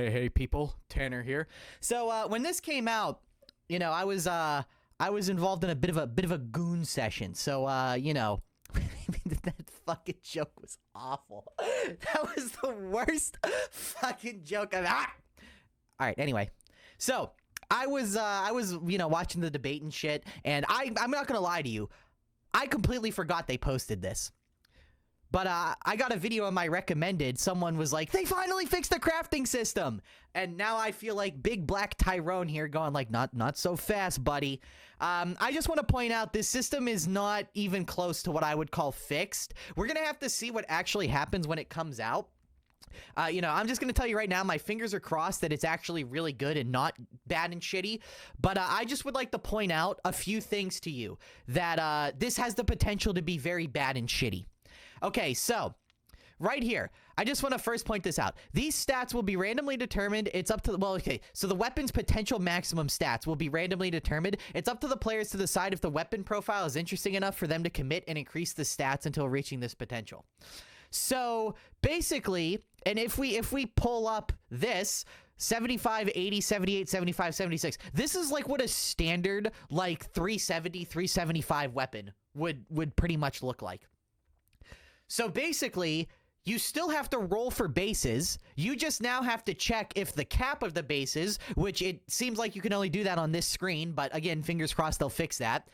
Hey, people. Tanner here. So when this came out, I was involved in a bit of a goon session. So that fucking joke was awful. That was the worst fucking joke I've. All right. Anyway, so I was watching the debate and shit, and I'm not gonna lie to you, I completely forgot they posted this. But I got a video on my recommended. Someone was like, they finally fixed the crafting system. And now I feel like big black Tyrone here going like, not so fast, buddy. I just want to point out this system is not even close to what I would call fixed. We're going to have to see what actually happens when it comes out. I'm just going to tell you right now, my fingers are crossed that it's actually really good and not bad and shitty. But I just would like to point out a few things to you that this has the potential to be very bad and shitty. Okay, so right here, I just want to first point this out. These stats will be randomly determined. It's up to so the weapon's potential maximum stats will be randomly determined. It's up to the players to decide if the weapon profile is interesting enough for them to commit and increase the stats until reaching this potential. So basically, and if we pull up this 75, 80, 78, 75, 76, this is like what a standard like 370, 375 weapon would pretty much look like. So basically, you still have to roll for bases. You just now have to check if the cap of the bases, which it seems like you can only do that on this screen, but again, fingers crossed they'll fix that.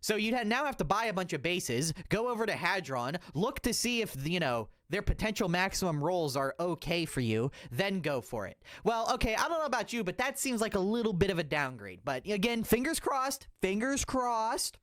So you now have to buy a bunch of bases, go over to Hadron, look to see if, their potential maximum rolls are okay for you, then go for it. Well, okay, I don't know about you, but that seems like a little bit of a downgrade. But again, fingers crossed, fingers crossed.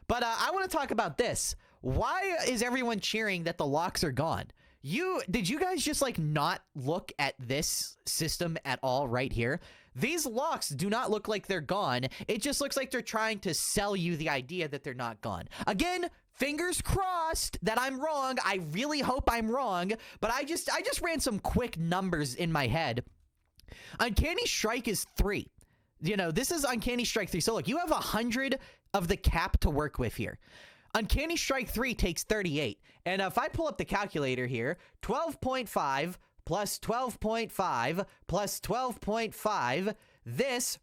But I want to talk about this. Why is everyone cheering that the locks are gone? Did you guys just like not look at this system at all right here? These locks do not look like they're gone. It just looks like they're trying to sell you the idea that they're not gone. Again, fingers crossed that I'm wrong. I really hope I'm wrong, but I just ran some quick numbers in my head. Uncanny Strike is 3. This is Uncanny Strike 3. So look, you have 100 of the cap to work with here. Uncanny Strike 3 takes 38. And if I pull up the calculator here, 12.5 plus 12.5 plus 12.5,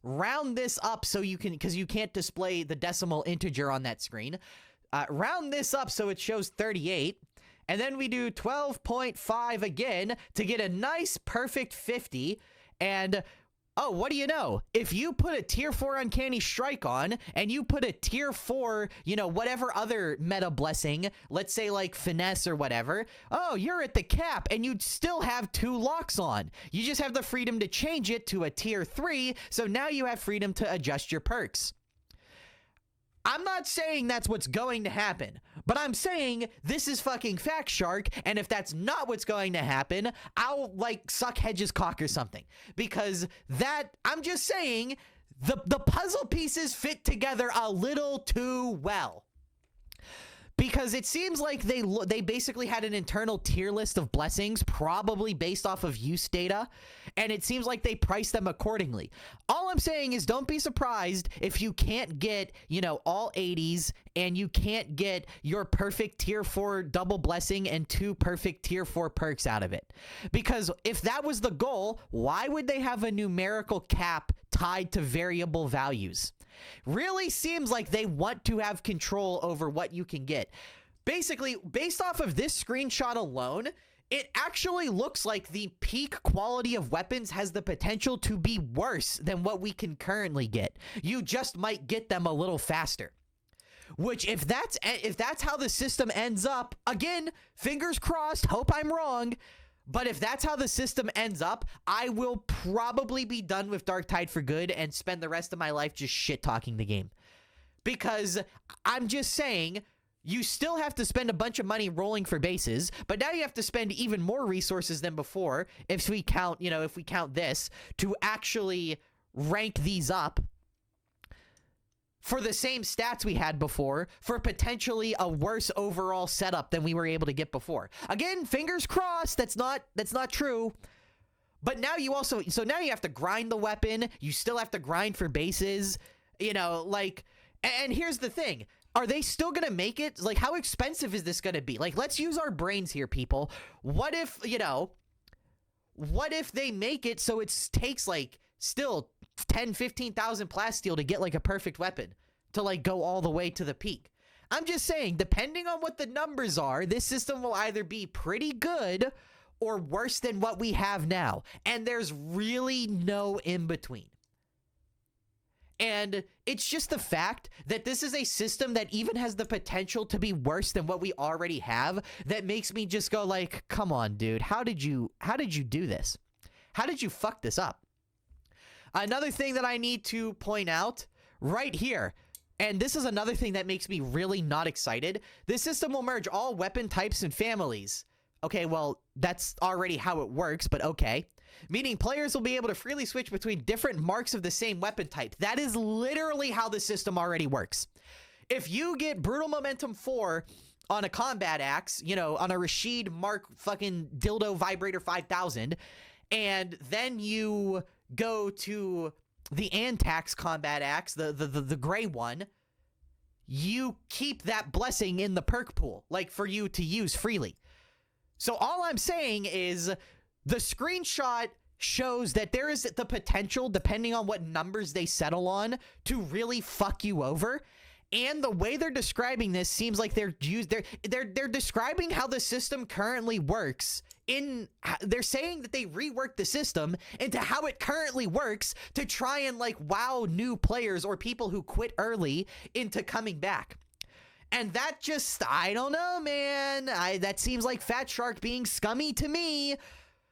round this up so you can, because you can't display the decimal integer on that screen. Round this up so it shows 38. And then we do 12.5 again to get a nice perfect 50. And oh, what do you know? If you put a tier 4 Uncanny Strike on and you put a tier 4, whatever other meta blessing, let's say like Finesse or whatever, oh, you're at the cap and you'd still have 2 locks on. You just have the freedom to change it to a tier 3, so now you have freedom to adjust your perks. I'm not saying that's what's going to happen, but I'm saying this is fucking Fact Shark, and if that's not what's going to happen, I'll like suck Hedge's cock or something. Because I'm just saying, the puzzle pieces fit together a little too well. Because it seems like they basically had an internal tier list of blessings, probably based off of use data, and it seems like they priced them accordingly. All I'm saying is don't be surprised if you can't get, all 80s, and you can't get your perfect tier 4 double blessing and 2 perfect tier 4 perks out of it. Because if that was the goal, why would they have a numerical cap tied to variable values? Really seems like they want to have control over what you can get. Basically, based off of this screenshot alone, it actually looks like the peak quality of weapons has the potential to be worse than what we can currently get. You just might get them a little faster. Which, if that's how the system ends up, again, fingers crossed, hope I'm wrong. But if that's how the system ends up, I will probably be done with Darktide for good and spend the rest of my life just shit-talking the game. Because I'm just saying, you still have to spend a bunch of money rolling for bases, but now you have to spend even more resources than before, if we count this, to actually rank these up for the same stats we had before, for potentially a worse overall setup than we were able to get before. Again, fingers crossed, that's not true. But now you now you have to grind the weapon, you still have to grind for bases, and here's the thing. Are they still gonna make it? Like, how expensive is this gonna be? Like, let's use our brains here, people. What if what if they make it so it takes like still 10-15,000 plasteel to get like a perfect weapon to like go all the way to the peak? I'm just saying, depending on what the numbers are, this system will either be pretty good or worse than what we have now. And there's really no in between. And it's just the fact that this is a system that even has the potential to be worse than what we already have that makes me just go like, come on, dude, how did you do this? How did you fuck this up? Another thing that I need to point out right here, and this is another thing that makes me really not excited. This system will merge all weapon types and families. Okay, well, that's already how it works, but okay. Meaning players will be able to freely switch between different marks of the same weapon type. That is literally how the system already works. If you get Brutal Momentum 4 on a combat axe, you know, on a Rashid Mark fucking Dildo Vibrator 5000, and then you go to the Antax combat axe, the gray one, you keep that blessing in the perk pool, like for you to use freely. So all I'm saying is the screenshot shows that there is the potential, depending on what numbers they settle on, to really fuck you over. And the way they're describing this seems like they're describing how the system currently works. They're saying that they reworked the system into how it currently works to try and like wow new players or people who quit early into coming back. And that just, I don't know, man. That seems like Fat Shark being scummy to me.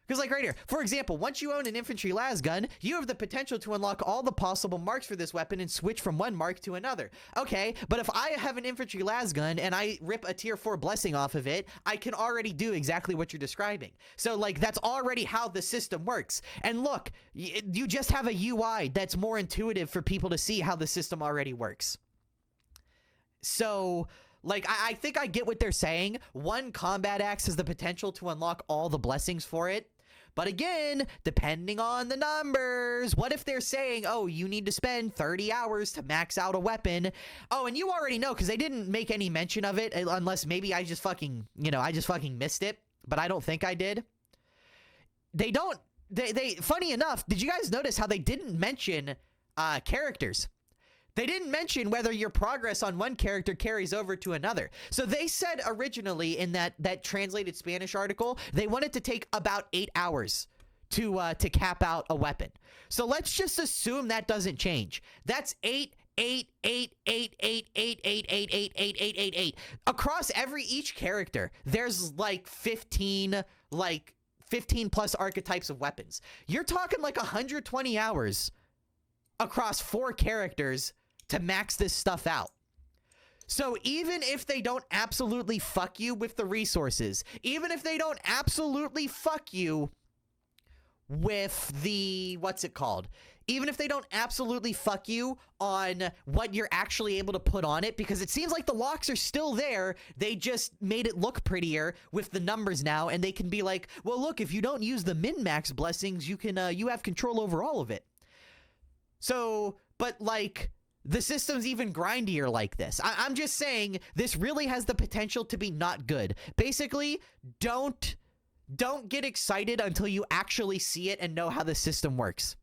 Because like right here, for example, once you own an infantry lasgun, you have the potential to unlock all the possible marks for this weapon and switch from one mark to another. Okay, but if I have an infantry lasgun and I rip a tier 4 blessing off of it, I can already do exactly what you're describing. So like that's already how the system works. And look, you just have a UI that's more intuitive for people to see how the system already works. So like, I think I get what they're saying. One combat axe has the potential to unlock all the blessings for it. But again, depending on the numbers, what if they're saying, oh, you need to spend 30 hours to max out a weapon? Oh, and you already know because they didn't make any mention of it unless maybe I just fucking, I just fucking missed it. But I don't think I did. They funny enough, did you guys notice how they didn't mention characters? They didn't mention whether your progress on one character carries over to another. So they said originally in that translated Spanish article, they wanted to take about 8 hours to cap out a weapon. So let's just assume that doesn't change. That's 8. Across each character, there's like 15 plus archetypes of weapons. You're talking like 120 hours across 4 characters to max this stuff out. So even if they don't absolutely fuck you with the resources, even if they don't absolutely fuck you with the, what's it called? Even if they don't absolutely fuck you on what you're actually able to put on it, because it seems like the locks are still there, they just made it look prettier with the numbers now, and they can be like, well, look, if you don't use the min-max blessings, you can, you have control over all of it. So, but like, the system's even grindier like this. I'm just saying this really has the potential to be not good. Basically, don't get excited until you actually see it and know how the system works.